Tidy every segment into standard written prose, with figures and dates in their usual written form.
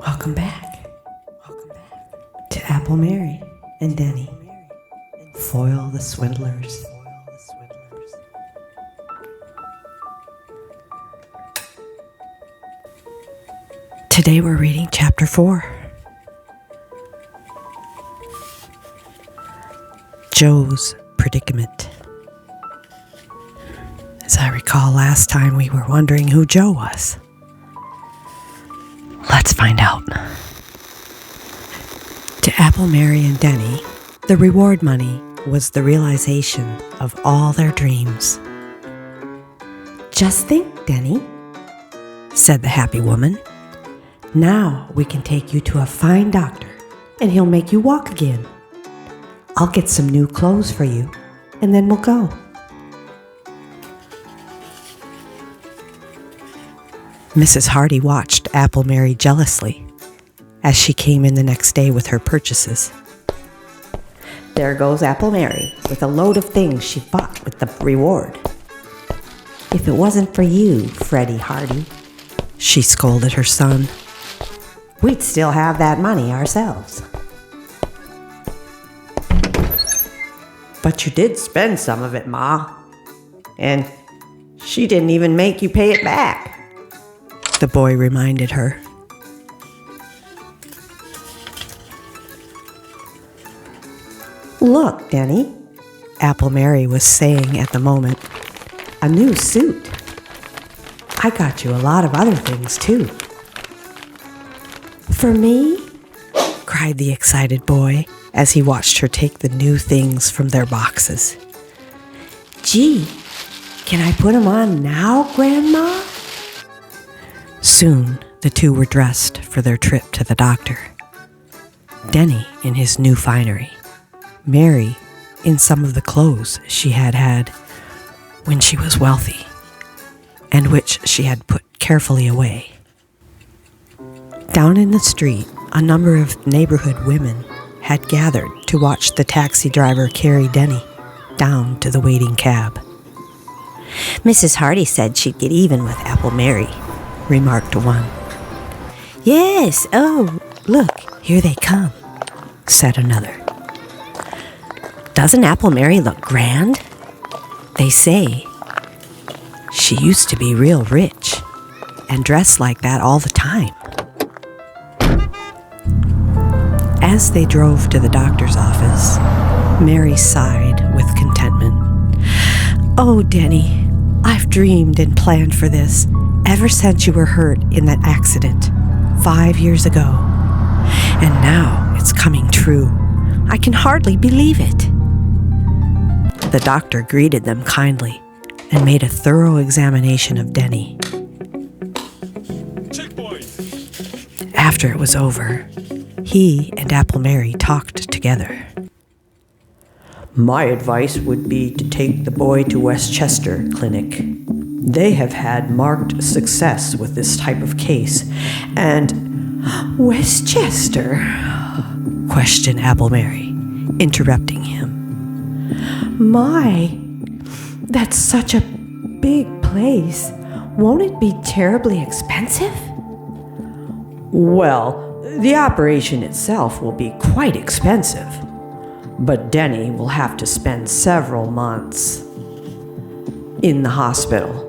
Welcome back to Apple Mary and Dennie. Foil the swindlers. Today we're reading chapter 4. Joe's predicament. As I recall, last time we were wondering who Joe was. Let's find out. To Apple Mary and Dennie, the reward money was the realization of all their dreams. "Just think, Dennie," said the happy woman. "Now we can take you to a fine doctor, and he'll make you walk again. I'll get some new clothes for you, and then we'll go." Mrs. Hardy watched Apple Mary jealously as she came in the next day with her purchases. "There goes Apple Mary with a load of things she bought with the reward. If it wasn't for you, Freddie Hardy," she scolded her son, "we'd still have that money ourselves." "But you did spend some of it, Ma. And she didn't even make you pay it back," the boy reminded her. "Look, Dennie," Apple Mary was saying at the moment, "a new suit. I got you a lot of other things, too." "For me?" cried the excited boy as he watched her take the new things from their boxes. "Gee, can I put 'em on now, Grandma?" Soon, the two were dressed for their trip to the doctor. Dennie in his new finery, Mary in some of the clothes she had had when she was wealthy, and which she had put carefully away. Down in the street, a number of neighborhood women had gathered to watch the taxi driver carry Dennie down to the waiting cab. "Mrs. Hardy said she'd get even with Apple Mary," remarked one. "Yes, oh, look, here they come," said another. "Doesn't Apple Mary look grand? They say she used to be real rich and dressed like that all the time." As they drove to the doctor's office, Mary sighed with contentment. "Oh, Dennie, I've dreamed and planned for this ever since you were hurt in that accident 5 years ago. And now it's coming true. I can hardly believe it." The doctor greeted them kindly and made a thorough examination of Dennie. After it was over, he and Apple Mary talked together. "My advice would be to take the boy to Westchester Clinic. They have had marked success with this type of case, and—" "Westchester?" questioned Apple Mary, interrupting him. "My, that's such a big place. Won't it be terribly expensive?" "Well, the operation itself will be quite expensive, but Dennie will have to spend several months in the hospital.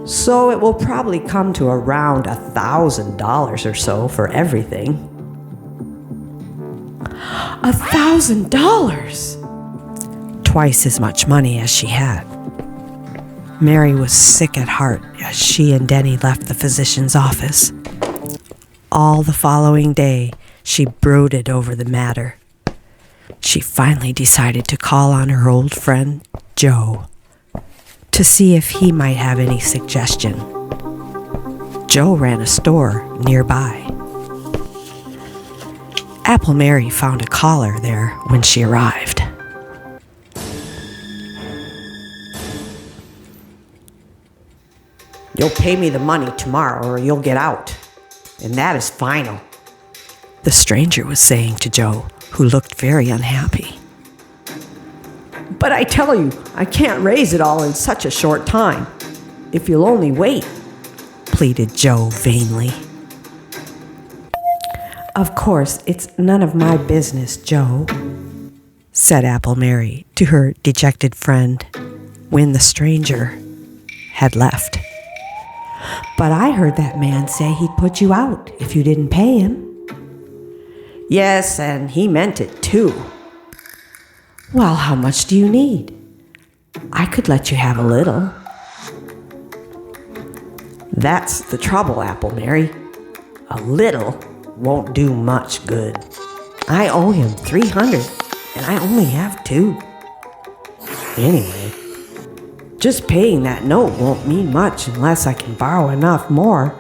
So it will probably come to around $1,000 or so for everything." $1,000? Twice as much money as she had. Mary was sick at heart as she and Dennie left the physician's office. All the following day, she brooded over the matter. She finally decided to call on her old friend, Joe, to see if he might have any suggestion. Joe ran a store nearby. Apple Mary found a caller there when she arrived. "You'll pay me the money tomorrow or you'll get out. And that is final," the stranger was saying to Joe, who looked very unhappy. "But I tell you, I can't raise it all in such a short time. If you'll only wait," pleaded Joe vainly. "Of course, it's none of my business, Joe," said Apple Mary to her dejected friend when the stranger had left. "But I heard that man say he'd put you out if you didn't pay him." "Yes, and he meant it too." "Well, how much do you need? I could let you have a little." "That's the trouble, Apple Mary. A little won't do much good. I owe him $300 and I only have $2. Anyway, just paying that note won't mean much unless I can borrow enough more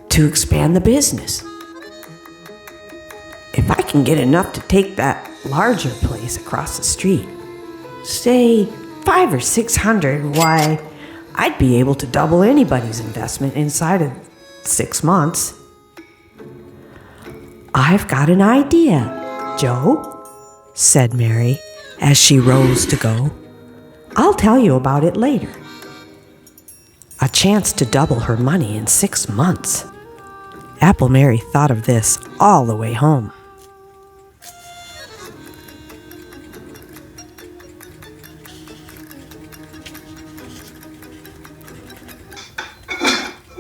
to expand the business. If I can get enough to take that larger place across the street, say $500 or $600, why, I'd be able to double anybody's investment inside of 6 months." "I've got an idea, Joe," said Mary as she rose to go. "I'll tell you about it later." A chance to double her money in 6 months. Apple Mary thought of this all the way home.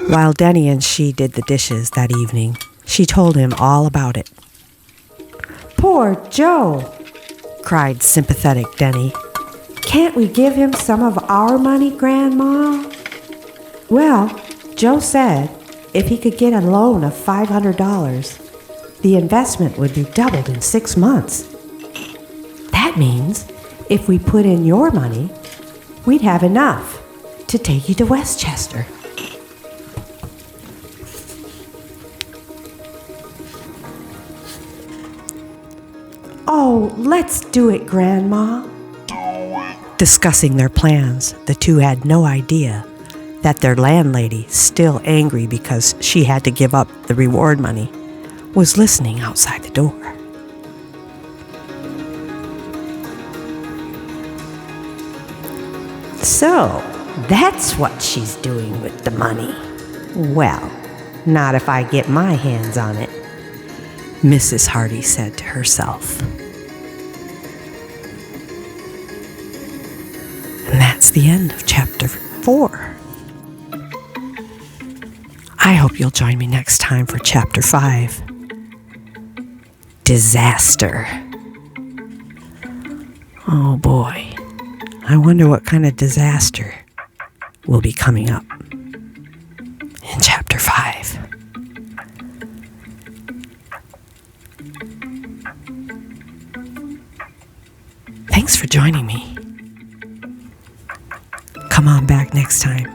While Dennie and she did the dishes that evening, she told him all about it. "Poor Joe," cried sympathetic Dennie. "Can't we give him some of our money, Grandma?" "Well, Joe said if he could get a loan of $500, the investment would be doubled in 6 months. That means if we put in your money, we'd have enough to take you to Westchester." "Oh, let's do it, Grandma." Discussing their plans, the two had no idea that their landlady, still angry because she had to give up the reward money, was listening outside the door. "So, that's what she's doing with the money. Well, not if I get my hands on it," Mrs. Hardy said to herself. And that's the end of chapter 4. I hope you'll join me next time for chapter 5. Disaster. Oh boy, I wonder what kind of disaster will be coming up in chapter 5. Thanks for joining me. Come on back next time.